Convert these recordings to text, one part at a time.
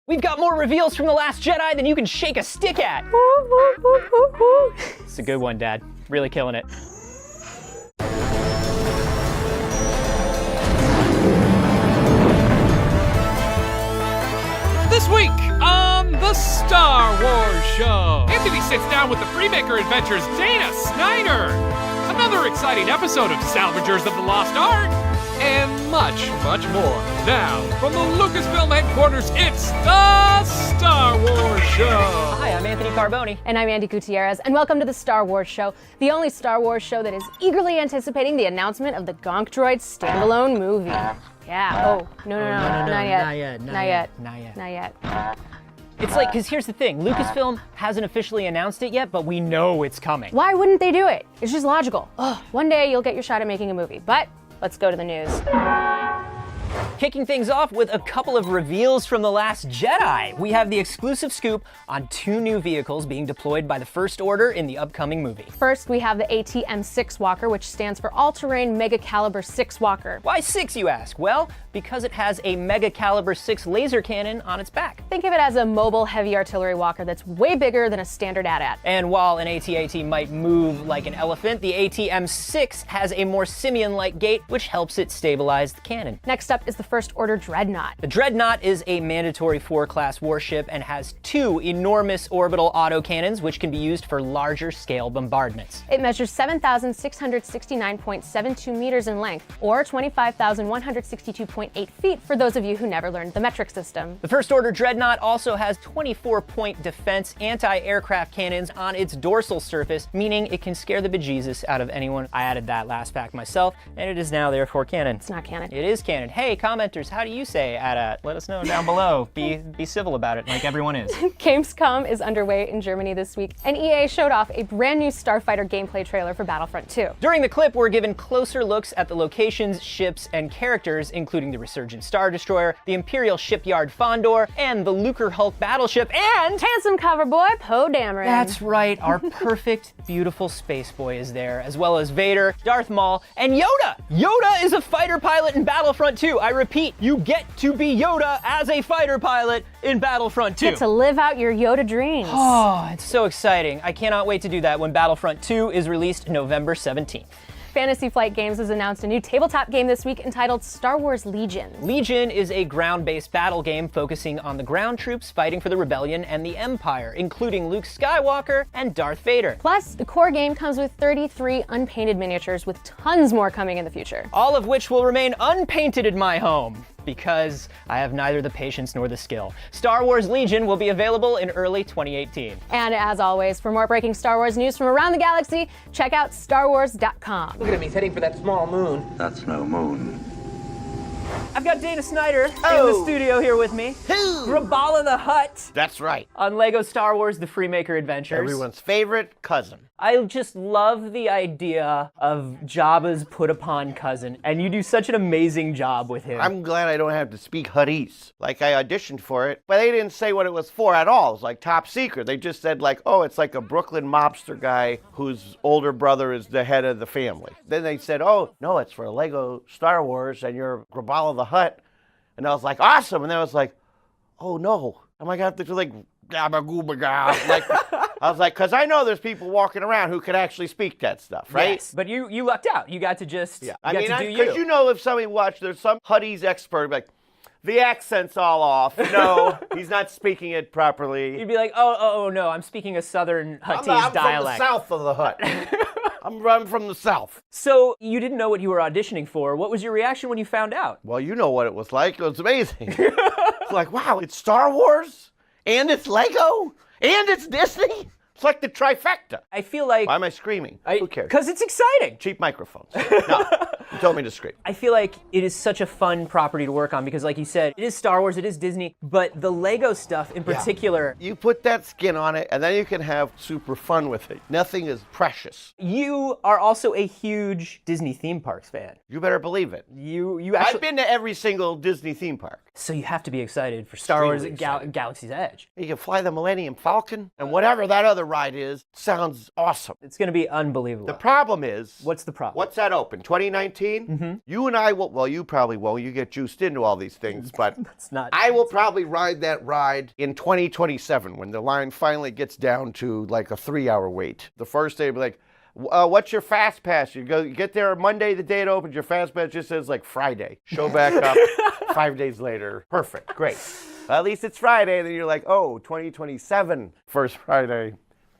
We've got more reveals from The Last Jedi than you can shake a stick at. It's a good one, Dad. Really killing it. This week on the Star Wars Show, Anthony sits down with the Freemaker Adventures' Dana Snyder. Another exciting episode of Salvagers of the Lost Ark, and much, much more. Now, from the Lucasfilm headquarters, it's the Star Wars Show. Hi, I'm Anthony Carboni. And I'm Andy Gutierrez, and welcome to the Star Wars Show, the only Star Wars show that is eagerly anticipating the announcement of the Gonk Droid standalone movie. Yeah, not yet. It's like, because here's the thing, Lucasfilm hasn't officially announced it yet, but we know it's coming. Why wouldn't they do it? It's just logical. One day you'll get your shot at making a movie, but let's go to the news. Kicking things off with a couple of reveals from The Last Jedi. We have the exclusive scoop on 2 new vehicles being deployed by the First Order in the upcoming movie. First, we have the ATM-6 Walker, which stands for All Terrain Megacalibur Six Walker. Why 6, you ask? Well, because it has a Megacalibur 6 laser cannon on its back. Think of it as a mobile heavy artillery walker that's way bigger than a standard AT-AT. And while an AT-AT might move like an elephant, the ATM-6 has a more simian-like gait, which helps it stabilize the cannon. Next up is the First Order Dreadnought. The Dreadnought is a mandatory 4-class warship and has 2 enormous orbital autocannons, which can be used for larger scale bombardments. It measures 7,669.72 meters in length, or 25,162.8 feet for those of you who never learned the metric system. The First Order Dreadnought also has 24-point defense anti-aircraft cannons on its dorsal surface, meaning it can scare the bejesus out of anyone. I added that last fact myself, and it is now therefore canon. It's not canon. It is canon. Hey, commenters, how do you say AT-AT? Let us know down below. Be civil about it, like everyone is. Gamescom is underway in Germany this week, and EA showed off a brand new Starfighter gameplay trailer for Battlefront 2. During the clip, we're given closer looks at the locations, ships, and characters, including the Resurgent Star Destroyer, the Imperial Shipyard Fondor, and the Lucre Hulk battleship, and handsome cover boy Poe Dameron. That's right, our perfect, beautiful space boy is there, as well as Vader, Darth Maul, and Yoda! Yoda is a fighter pilot in Battlefront 2. I repeat, you get to be Yoda as a fighter pilot in Battlefront 2. Get to live out your Yoda dreams. Oh, it's so exciting. I cannot wait to do that when Battlefront 2 is released November 17th. Fantasy Flight Games has announced a new tabletop game this week entitled Star Wars Legion. Legion is a ground-based battle game focusing on the ground troops fighting for the Rebellion and the Empire, including Luke Skywalker and Darth Vader. Plus, the core game comes with 33 unpainted miniatures, with tons more coming in the future. All of which will remain unpainted in my home, because I have neither the patience nor the skill. Star Wars Legion will be available in early 2018. And as always, for more breaking Star Wars news from around the galaxy, check out StarWars.com. Look at him, he's heading for that small moon. That's no moon. I've got Dana Snyder in the studio here with me. Graballa the Hutt That's right. on Lego Star Wars The Freemaker Adventures. Everyone's favorite cousin. I just love the idea of Jabba's put upon cousin, and you do such an amazing job with him. I'm glad I don't have to speak Huttese. Like, I auditioned for it, but they didn't say what it was for at all. It was like top secret. They just said like, oh, it's like a Brooklyn mobster guy whose older brother is the head of the family. Then they said, oh, no, it's for Lego Star Wars, and you're Graballa the Hutt. And I was like, awesome. And then I was like, oh no, am I gonna have to do like, like, I was like, because I know there's people walking around who can actually speak that stuff, right? Yes, but you lucked out. You got to just, Yeah. you got to do because you know if somebody watched, there's some Huttese expert, like, the accent's all off. No, he's not speaking it properly. You'd be like, oh, no, I'm speaking a Southern Huttese I'm dialect. from the south of the Hutt. I'm from the south. So you didn't know what you were auditioning for. What was your reaction when you found out? Well, you know what it was like. It was amazing. It's like, wow, it's Star Wars, and it's Lego, and it's Disney. It's like the trifecta. I feel like... Why am I screaming? Who cares? Because it's exciting. Cheap microphones. No, you told me to scream. I feel like it is such a fun property to work on because, like you said, it is Star Wars, it is Disney, but the Lego stuff in particular... You put that skin on it, and then you can have super fun with it. Nothing is precious. You are also a huge Disney theme parks fan. You better believe it. You actually... I've been to every single Disney theme park. So you have to be excited for Star Wars Extremely excited. Galaxy's Edge. You can fly the Millennium Falcon and whatever that other ride is. Sounds awesome. It's gonna be unbelievable. The problem is... What's the problem? What's that open? 2019? You and I will... Well, you probably won't. You get juiced into all these things, but... It's not... I will probably ride that ride in 2027 when the line finally gets down to like a 3-hour wait. The first day, be like, what's your fast pass? You get there Monday, the day it opens, your fast pass just says like Friday. Show back up 5 days later. Perfect, great. At least it's Friday, and then you're like, oh, 2027, first Friday.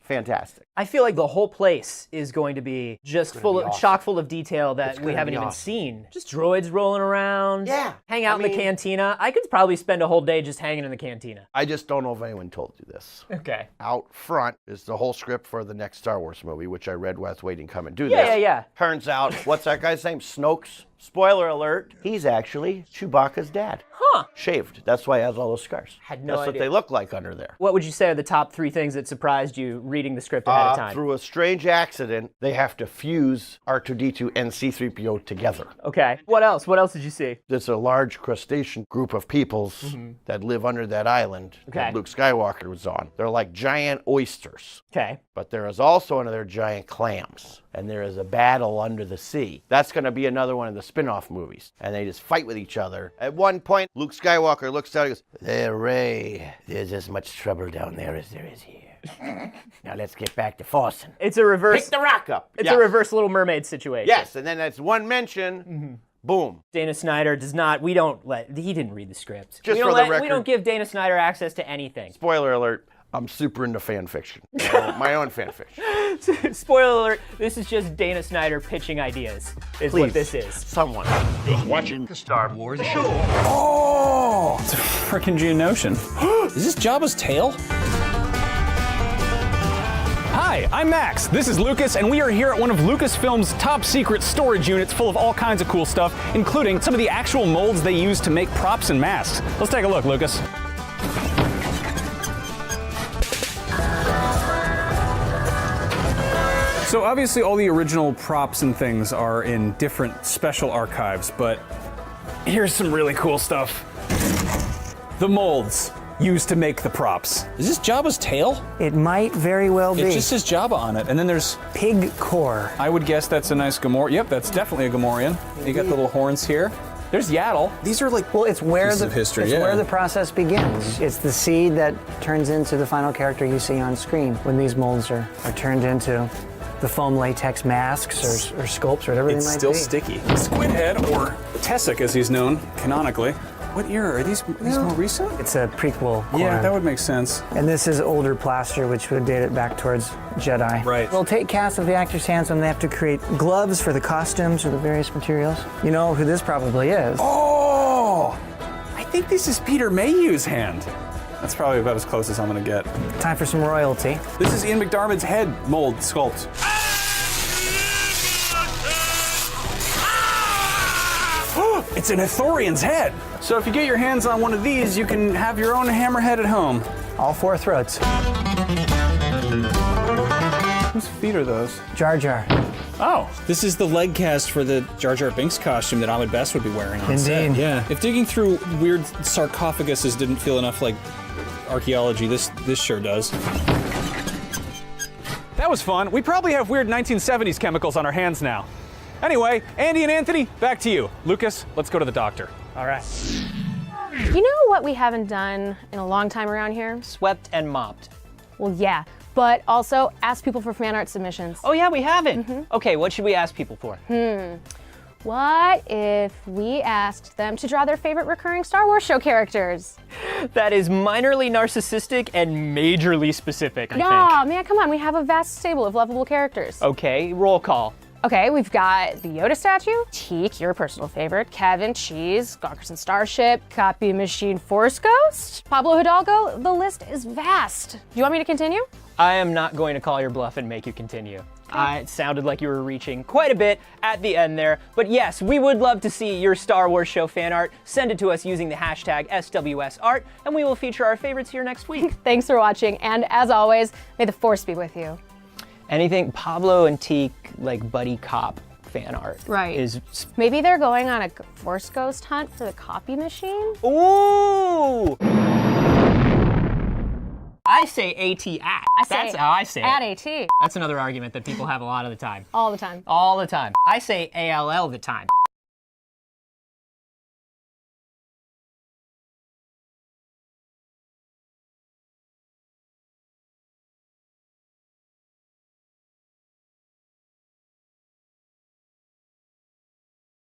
Fantastic. I feel like the whole place is going to be just chock full of detail that we haven't even seen. Just droids rolling around. Yeah. Hang out in the cantina. I could probably spend a whole day just hanging in the cantina. I just don't know if anyone told you this. Okay. Out front is the whole script for the next Star Wars movie, which I read while I was waiting to come and do this. Yeah. Turns out, what's that guy's name? Snoke's. Spoiler alert, he's actually Chewbacca's dad. Huh. Shaved. That's why he has all those scars. Had no That's what idea. they look like under there. What would you say are the top 3 things that surprised you reading the script ahead of time? Through a strange accident, they have to fuse R2-D2 and C-3PO together. Okay. What else? What else did you see? There's a large crustacean group of peoples that live under that island that Luke Skywalker was on. They're like giant oysters. Okay. But there is also another giant clams. And there is a battle under the sea. That's going to be another one of the spin-off movies. And they just fight with each other. At one point, Luke Skywalker looks down and goes, "There, Rey, there's as much trouble down there as there is here. Now let's get back to forcing. It's a reverse... Pick the rock up." It's a reverse Little Mermaid situation. Yes, and then that's one mention, boom. Dana Snyder does not... he didn't read the script. Just for the record. We don't give Dana Snyder access to anything. Spoiler alert, I'm super into fan fiction. My own fan fiction. Spoiler alert, this is just Dana Snyder pitching ideas, is what this is. Someone. Watching the Star Wars show. Oh! It's a freaking Geonosian. Is this Jabba's tail? Hi, I'm Max. This is Lucas, and we are here at one of Lucasfilm's top secret storage units full of all kinds of cool stuff, including some of the actual molds they use to make props and masks. Let's take a look, Lucas. So obviously all the original props and things are in different special archives, but here's some really cool stuff. The molds used to make the props. Is this Jabba's tail? It might very well be. It just says Jabba on it, and then there's pig core. I would guess that's a nice Gamorrean. Yep, that's definitely a Gamorrean. You got the little horns here. There's Yaddle. These are like it's where pieces of history. It's where the process begins. It's the seed that turns into the final character you see on screen when these molds are turned into the foam latex masks or sculpts or whatever they might be. It's still sticky. Squidhead, or Tessic as he's known canonically. What year? Are these more recent? It's a prequel. Yeah, that would make sense. And this is older plaster, which would date it back towards Jedi. Right. We'll take casts of the actors' hands when they have to create gloves for the costumes or the various materials. You know who this probably is. Oh! I think this is Peter Mayhew's hand. That's probably about as close as I'm gonna get. Time for some royalty. This is Ian McDiarmid's head mold sculpt. It's an Ithorian's head. So if you get your hands on one of these, you can have your own hammerhead at home. All 4 throats. Whose feet are those? Jar Jar. Oh, this is the leg cast for the Jar Jar Binks costume that Ahmed Best would be wearing on set. Indeed. Yeah. If digging through weird sarcophaguses didn't feel enough like archaeology, this sure does. That was fun. We probably have weird 1970s chemicals on our hands now. Anyway, Andy and Anthony, back to you. Lucas, let's go to the doctor. All right. You know what we haven't done in a long time around here? Swept and mopped. Well, yeah, but also ask people for fan art submissions. Oh yeah, we haven't. Okay, what should we ask people for? What if we asked them to draw their favorite recurring Star Wars show characters? That is minorly narcissistic and majorly specific, I Nah, think. man, come on, we have a vast stable of lovable characters. Okay, roll call. Okay, we've got the Yoda statue, Teak, your personal favorite, Kevin, Cheese, Gonkerson Starship, Copy Machine Force Ghost, Pablo Hidalgo. The list is vast. Do you want me to continue? I am not going to call your bluff and make you continue. It sounded like you were reaching quite a bit at the end there. But yes, we would love to see your Star Wars show fan art. Send it to us using the hashtag SWSArt, and we will feature our favorites here next week. Thanks for watching, and as always, may the Force be with you. Anything Pablo and Teak, like buddy cop fan art. Right. Is... Maybe they're going on a Force Ghost hunt for the copy machine? Ooh! I say AT at. I say That's how I say at it. AT. That's another argument that people have a lot of the time. All the time. All the time. I say ALL the time.